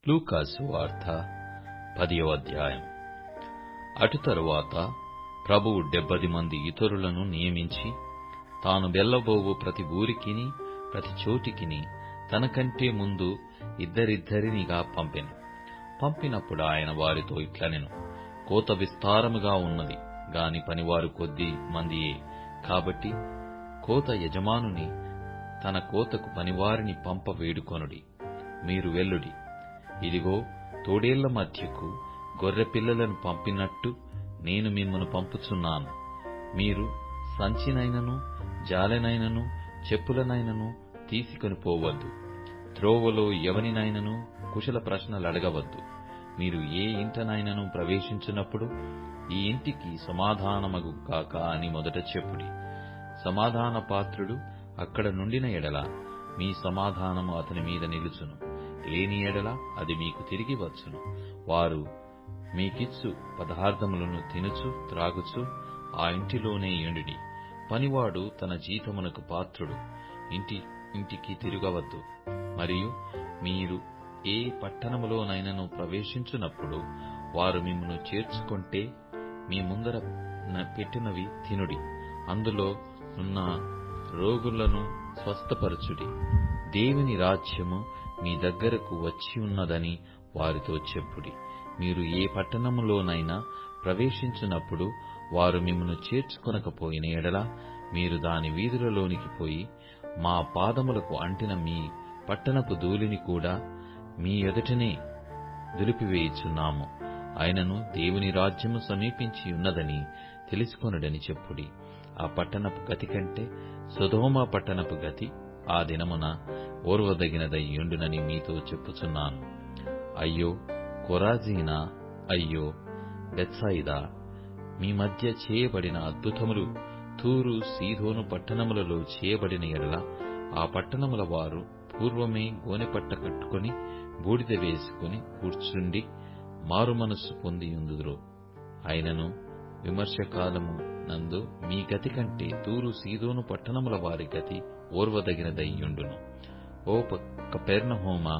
లూకాసు వార్త 10వ అధ్యాయం. అటు తరువాత ప్రభువు 70 మంది ఇతరులను నియమించి తాను వెళ్ళబోవు ప్రతి ఊరికిని ప్రతి చోటికిని తనకంటే ముందు ఇద్దరిద్దరినిగా పంపినప్పుడు ఆయన వారితో ఇట్లనెను: కోత విస్తారముగా ఉన్నది గాని పనివారు కొద్ది మందియే. కాబట్టి కోత యజమానుని తన కోతకు పనివారిని పంప వేడుకొనుడి. మీరు వెళ్ళుడి. ఇదిగో, తోడేళ్ల మధ్యకు గొర్రెపిల్లలను పంపినట్టు నేను మిమ్మును పంపుచున్నాను. మీరు సంచినైనను జాలెనైనను చెప్పులనైనను తీసుకొని పోవద్దు. త్రోవలో ఎవనినైనను కుశల ప్రశ్నలడగవద్దు. మీరు ఏ ఇంటనైనను ప్రవేశించినప్పుడు ఈ ఇంటికి సమాధానమగు గాక అని మొదట చెప్పుడి. సమాధాన పాత్రుడు అక్కడ నుండిన ఎడల మీ సమాధానము అతని మీద నిలుచును, లేని ఎడల అది మీకు తిరిగి వచ్చును. వారు మీకిచ్చు పదార్థములను తినుచు త్రాగుచు ఆ ఇంటిలోనే యుండుడి. పనివాడు తన జీతమునకు పాత్రుడు. ఇంటికి తిరగవద్దు. మరియు మీరు ఏ పట్టణములోనైనను ప్రవేశించున్నప్పుడు వారు మిమ్మును చేర్చుకొంటే మీ ముందర పెట్టినవి తినుడి. అందులో ఉన్న రోగులను స్వస్థపరచుడి. దేవుని రాజ్యము మీ దగ్గరకు వచ్చి ఉన్నదని వారితో చెప్పుడి. మీరు ఏ పట్టణములోనైనా ప్రవేశించినప్పుడు వారు మిమ్మును చేర్చుకొనకపోయిన ఎడల మీరు దాని వీధులలోనికి పోయి, మా పాదములకు అంటిన మీ పట్టణపు ధూళిని కూడా మీ ఎదుటనే దులిపివేయుచున్నాము. అయినను దేవుని రాజ్యము సమీపించి ఉన్నదని తెలుసుకొనుడని చెప్పుడి. ఆ పట్టణపు గతి కంటే సొదొమ పట్టణపు గతి ఆ దినమున ఓర్వదగినదయ్యుండునని మీతో చెప్పుచున్నాను. అయ్యో కొరాజీనా, అయ్యో బెత్సాయిదా! మీ మధ్య చేయబడిన అద్భుతములు తూరు సీదోను పట్టణములలో చేయబడిన ఎడల ఆ పట్టణముల వారు పూర్వమే గోనెపట్ట కట్టుకొని బూడిద వేసుకుని కూర్చుండి మారుమనస్సు పొందియుందురు. అయినను విమర్శకాలము నందు మీ గతి కంటే తూరు సీదోను పట్టణముల వారి గతి ఓర్వదగినదయ్యుండును. ఓ కపెర్నహూమా,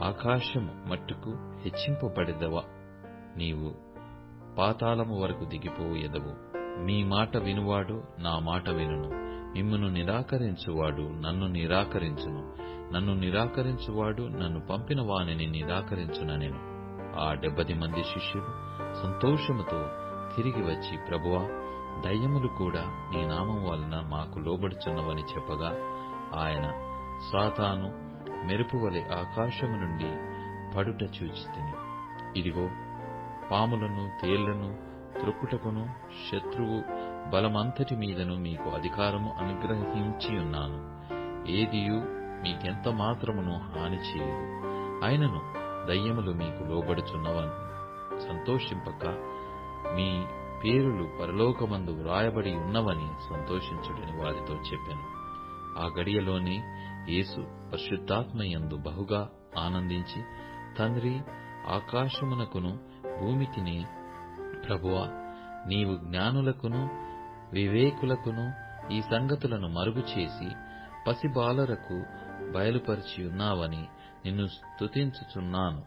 ఆకాశము మట్టుకు హెచ్చింపబడెదవా? నీవు పాతాళము వరకు దిగిపోయెదవు. మీ మాట వినువాడు నా మాట వినును. మిమ్మును నిరాకరించువాడు నన్ను నిరాకరించును. నన్ను నిరాకరించువాడు నన్ను పంపిన వానిని నిరాకరించుననెను. ఆ 70 మంది శిష్యులు సంతోషముతో తిరిగి వచ్చి, ప్రభువా, దయ్యములు కూడా నీ నామం వలన మాకు లోబడుచున్నవని చెప్పగా, ఆయన, సాతాను మెరుపువలె ఆకాశము నుండి పడుట చూచితిని. ఇదిగో, పాములను తేళ్లను త్రొక్కుటకును శత్రువు బలమంతటి మీదను మీకు అధికారము అనుగ్రహించియున్నాను. ఏదియు మీకెంత మాత్రమును హాని చేయదు. అయినను దయ్యములు మీకు లోబడుచున్నవని సంతోషింపక మీ పేరులు పరలోకమందు వ్రాయబడి ఉన్నవని సంతోషించుడని వారితో చెప్పెను. ఆ గడియలోనే యేసు పరిశుద్ధాత్మయందు బహుగా ఆనందించి, తండ్రి, ఆకాశమునకును భూమికిని, ప్రభువా, నీవు జ్ఞానులకును వివేకులకును ఈ సంగతులను మరుగు చేసి పసిబాలరకు బయలుపరిచియున్నావని నిన్ను స్తుతించుచున్నాను.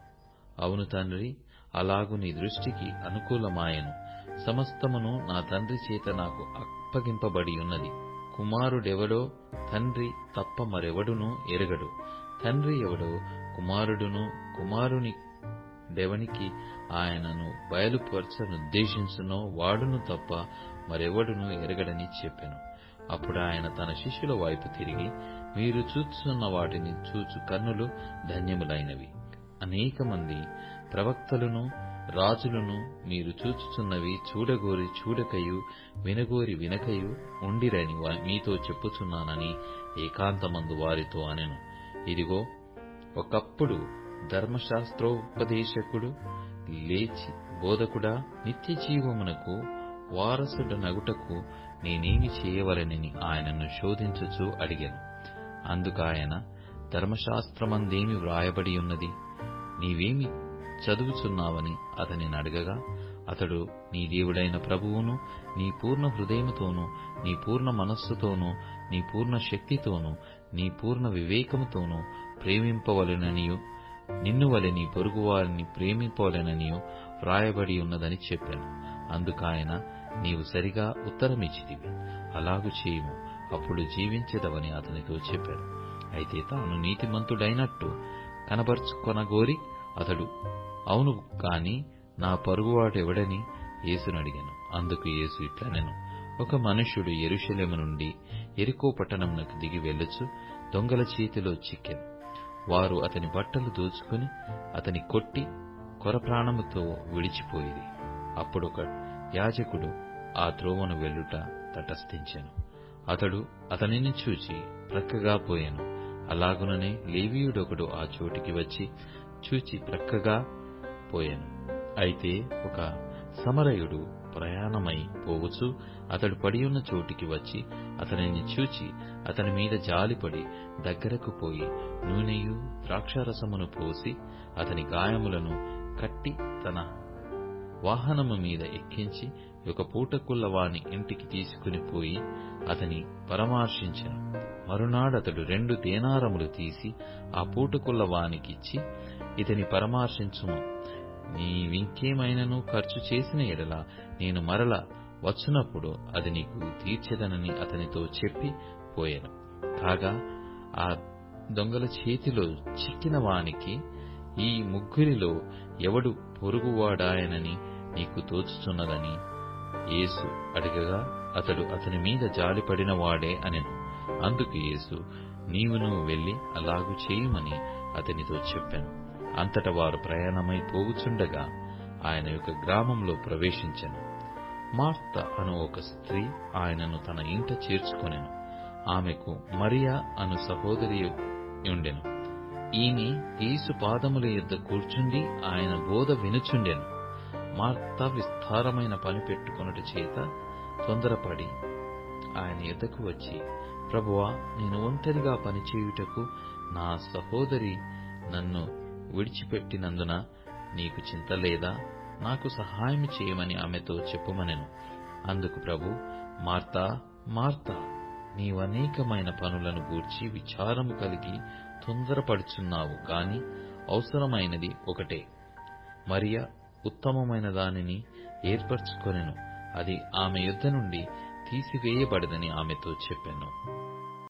అవును తండ్రి, అలాగు నీ దృష్టికి అనుకూలమాయెను. సమస్తమును నా తండ్రి చేత నాకు అప్పగింపబడి ఉన్నది. కుమారుడెవడో తండ్రి తప్ప మరెవడునూ ఎరగడు. తండ్రి ఎవడో కుమారుడును, కుమారుడెవనికి ఆయనను బయలుపరచనుద్దేశించునో వాడును తప్ప మరెవడునూ ఎరగడని చెప్పెను. అప్పుడు ఆయన తన శిష్యుల వైపు తిరిగి, మీరు చూచున్న వాటిని చూచు కన్నులు ధన్యములైనవి. అనేక మంది ప్రవక్తలను రాజులను మీరు చూచుచున్నవి చూడగోరి చూడకయు వినగోరి వినకయు ఉండిరని మీతో చెప్పుచున్నానని ఏకాంతమందు వారితో అనెను. ఇదిగో, ఒకప్పుడు ధర్మశాస్త్రోపదేశకుడు లేచి, బోధకుడా, నిత్య జీవమునకు వారసుడనగుటకు నేనేమి చేయవలెనని ఆయనను శోధించుచు అడిగాను. అందుకాయన, ధర్మశాస్త్రమందేమి వ్రాయబడి ఉన్నది? నీవేమి చదువుచున్నావని అతనిని అడగగా, అతడు, నీ దేవుడైన ప్రభువును నీ పూర్ణ హృదయముతోనూ, నీ పూర్ణ మనస్సుతోనూ, నీ పూర్ణ శక్తితోనూ, నీ పూర్ణ వివేకముతోనూ ప్రేమింపవలెననియు, నిన్ను వలె నీ పొరుగువారిని ప్రేమిపోలెననియు వ్రాయబడి ఉన్నదని చెప్పాను. అందుకాయన, నీవు సరిగా ఉత్తరమిచ్చితివి, అలాగు చేయుము, అప్పుడు జీవించెదవని అతనితో చెప్పాడు. అయితే తాను నీతిమంతుడైనట్టు కనబరుచుకొనగోరి అతడు, అవును కాని నా పొరుగువాడెవడని యేసునడిగాను. అందుకు యేసు ఇట్లనెను, ఒక మనుష్యుడు యెరూషలేము నుండి యెరికో పట్టణమునకు దిగి వెళ్ళుచు దొంగల చేతిలో చిక్కెను. వారు అతని బట్టలు దోచుకుని అతని కొట్టి కొరప్రాణముతో విడిచిపోయిరి. అప్పుడొక యాజకుడు ఆ త్రోవను వెళ్ళుట తటస్థించెను. అతడు అతనిని చూచి ప్రక్కగా పోయెను. అలాగుననే లేవీయుడొకడు ఆ చోటికి వచ్చి చూచి ప్రక్కగా పోయెను. అయితే ఒక సమరయుడు ప్రయాణమై పోవుచు అతడు పడియున్న చోటికి వచ్చి అతనిని చూచి అతని మీద జాలిపడి దగ్గరకు పోయి నూనెయు ద్రాక్షారసమును పోసి అతని గాయములను కట్టి తన వాహనము మీద ఎక్కించి ఒక పూటకుళ్ళ వాని ఇంటికి తీసుకుని పోయి అతని పరామర్శించెను. మరునాడతడు 2 దేనారములు తీసి ఆ పూటకుళ్ళ వానికిచ్చి, ఇతని పరామర్శించుము, నీవింకేమైనను ఖర్చు చేసిన ఎడల నేను మరల వచ్చునప్పుడు అది నీకు తీర్చెదనని అతనితో చెప్పి పోయెను. కాగా ఆ దొంగల చేతిలో చిక్కిన వానికి, ఈ ముగ్గురిలో ఎవడు పొరుగువాడాయనని నీకు తోచుచున్నదని యేసు అడగగా అతడు అతని మీద జాలిపడిన వాడే అనెను. అందుకు యేసు, నీవును వెళ్లి అలాగు చేయుమని అతనితో చెప్పాను. అంతట వారు ప్రయాణమై పోవుచుండగా ఆయన యొక్క గ్రామంలో ప్రవేశించెను. మార్త అను ఒక స్త్రీ ఆయనను తన ఇంట చేర్చుకొనెను. ఆమెకు మరియా అను సహోదరి ఉండెను. ఈమె యేసు పాదముల యొద్ద కూర్చుండి ఆయన బోధ వినుచుండెను. మార్త విస్తారమైన పని పెట్టుకొనుట చేత తొందరపడి ఆయన యొద్దకు వచ్చి, ప్రభువా, నేను ఒంటరిగా పనిచేయుటకు నా సహోదరి నన్ను విడిచిపెట్టినందున నీకు చింత లేదా? నాకు సహాయం చేయమని ఆమెతో చెప్పుమనెను. అందుకు ప్రభు, మార్తా మార్తా, నీవనేకమైన పనులను గూర్చి విచారము కలిగి తొందరపడుచున్నావు, కాని అవసరమైనది ఒకటే. మరియ ఉత్తమమైన దానిని ఏర్పరచుకొనెను, అది ఆమె యొద్ద నుండి తీసివేయబడదని ఆమెతో చెప్పెను.